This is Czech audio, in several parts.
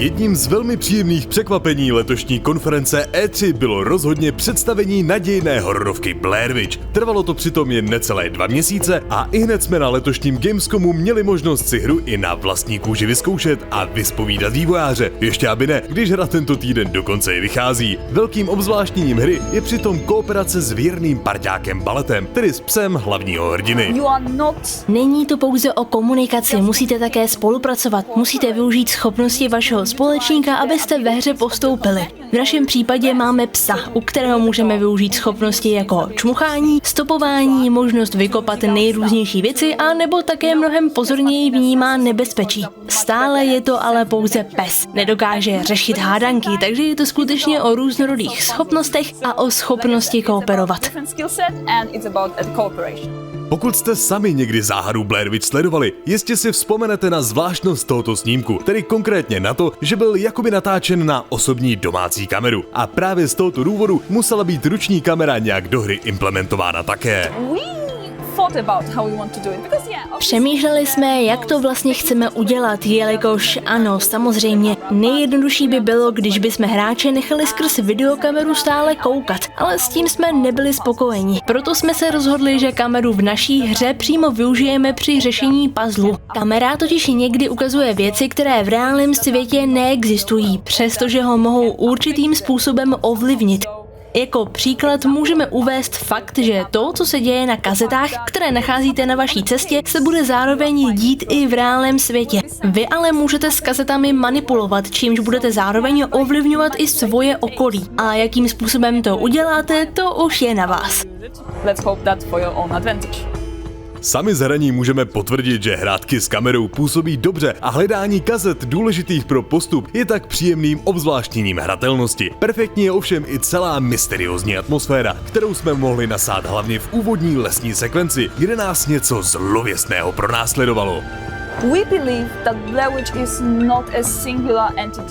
Jedním z velmi příjemných překvapení letošní konference E3 bylo rozhodně představení nadějné hororovky Blair Witch. Trvalo to přitom jen necelé 2 měsíce a ihned jsme na letošním Gamescomu měli možnost si hru i na vlastní kůži vyzkoušet a vyspovídat vývojáře. Ještě aby ne, když hra tento týden dokonce i vychází. Velkým obzvláštněním hry je přitom kooperace s věrným parťákem Baletem, tedy s psem hlavního hrdiny. Není to pouze o komunikaci, musíte také spolupracovat, musíte využít schopnosti vašeho společníka, abyste ve hře postoupili. V našem případě máme psa, u kterého můžeme využít schopnosti jako čmuchání, stopování, možnost vykopat nejrůznější věci a nebo také mnohem pozorněji vnímá nebezpečí. Stále je to ale pouze pes, nedokáže řešit hádanky, takže je to skutečně o různorodých schopnostech a o schopnosti kooperovat. Pokud jste sami někdy záhadu Blair Witch sledovali, jistě si vzpomenete na zvláštnost tohoto snímku, tedy konkrétně na to, že byl jakoby natáčen na osobní domácí kameru. A právě z tohoto důvodu musela být ruční kamera nějak do hry implementována také. Přemýšleli jsme, jak to vlastně chceme udělat, jelikož ano, samozřejmě, nejjednodušší by bylo, když bychom hráče nechali skrz videokameru stále koukat, ale s tím jsme nebyli spokojeni. Proto jsme se rozhodli, že kameru v naší hře přímo využijeme při řešení puzzlu. Kamera totiž někdy ukazuje věci, které v reálném světě neexistují, přestože ho mohou určitým způsobem ovlivnit. Jako příklad můžeme uvést fakt, že to, co se děje na kazetách, které nacházíte na vaší cestě, se bude zároveň dít i v reálném světě. Vy ale můžete s kazetami manipulovat, čímž budete zároveň ovlivňovat i svoje okolí. A jakým způsobem to uděláte, to už je na vás. Sami z hraní můžeme potvrdit, že hrátky s kamerou působí dobře a hledání kazet důležitých pro postup je tak příjemným obzvláštněním hratelnosti. Perfektní je ovšem i celá mysteriózní atmosféra, kterou jsme mohli nasát hlavně v úvodní lesní sekvenci, kde nás něco zlověstného pronásledovalo.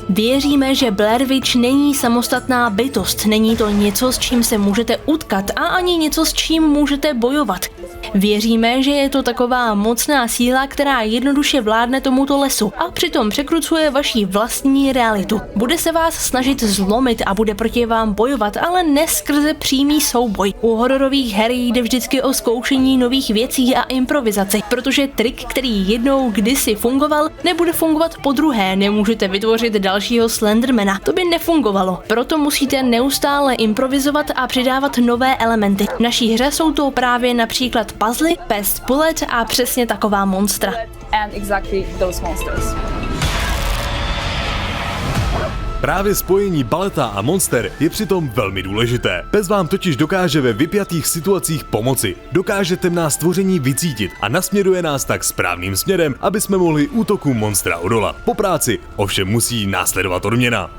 Věříme, že Blair Witch není samostatná bytost, není to něco, s čím se můžete utkat a ani něco, s čím můžete bojovat. Věříme, že je to taková mocná síla, která jednoduše vládne tomuto lesu a přitom překrucuje vaši vlastní realitu. Bude se vás snažit zlomit a bude proti vám bojovat, ale ne skrze přímý souboj. U hororových her jde vždycky o zkoušení nových věcí a improvizaci, protože trik, který jednou kdysi fungoval, nebude fungovat podruhé, nemůžete vytvořit dalšího Slendermana. To by nefungovalo. Proto musíte neustále improvizovat a přidávat nové elementy. V naší hře jsou to právě například puzzle, pest bullet a přesně taková monstra. Právě spojení Baleta a Monster je přitom velmi důležité. Pes vám totiž dokáže ve vypjatých situacích pomoci, dokáže temná stvoření vycítit a nasměruje nás tak správným směrem, aby jsme mohli útoku monstra odolat. Po práci ovšem musí následovat odměna.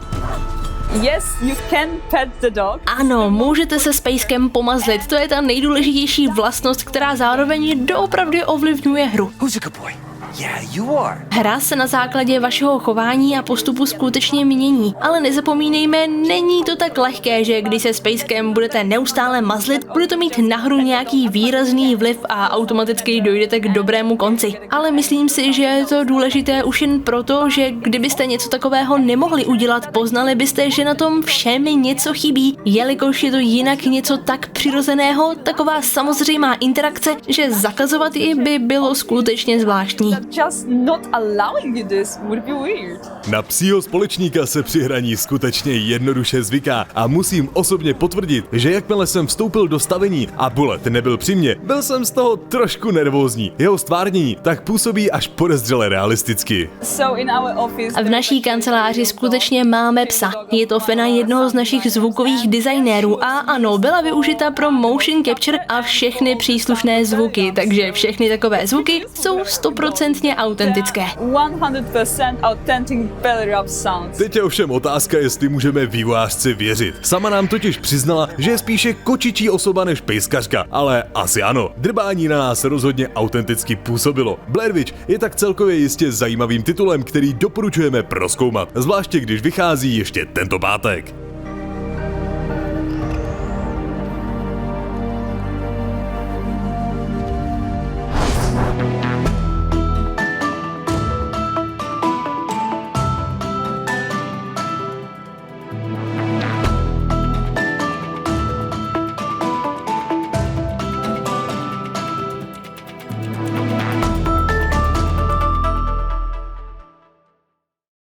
Yes, you can pet the dog. Ano, můžete se s pejskem pomazlit, to je ta nejdůležitější vlastnost, která zároveň doopravdy ovlivňuje hru. Who's a good boy? Yeah, you are. Hra se na základě vašeho chování a postupu skutečně mění, ale nezapomínejme, není to tak lehké, že když se s pejskem budete neustále mazlit, bude to mít na hru nějaký výrazný vliv a automaticky dojdete k dobrému konci. Ale myslím si, že je to důležité už jen proto, že kdybyste něco takového nemohli udělat, poznali byste, že na tom všem něco chybí, jelikož je to jinak něco tak přirozeného, taková samozřejmá interakce, že zakazovat ji by bylo skutečně zvláštní. Just not allowing you this would be weird. Na psího společníka se při hraní skutečně jednoduše zvyká a musím osobně potvrdit, že jakmile jsem vstoupil do stavení a Bullet nebyl při mně, byl jsem z toho trošku nervózní. Jeho stvárnění tak působí až podezřele realisticky. V naší kanceláři skutečně máme psa. Je to Fena, jednoho z našich zvukových designérů a ano, byla využita pro motion capture a všechny příslušné zvuky, takže všechny takové zvuky jsou 100% autentické. 100% authentic belly rub sounds. Teď je ovšem otázka, jestli můžeme vývojářce věřit. Sama nám totiž přiznala, že je spíše kočičí osoba než pejskařka, ale asi ano, drbání na nás rozhodně autenticky působilo. Blair Witch je tak celkově jistě zajímavým titulem, který doporučujeme prozkoumat, zvláště když vychází ještě tento pátek.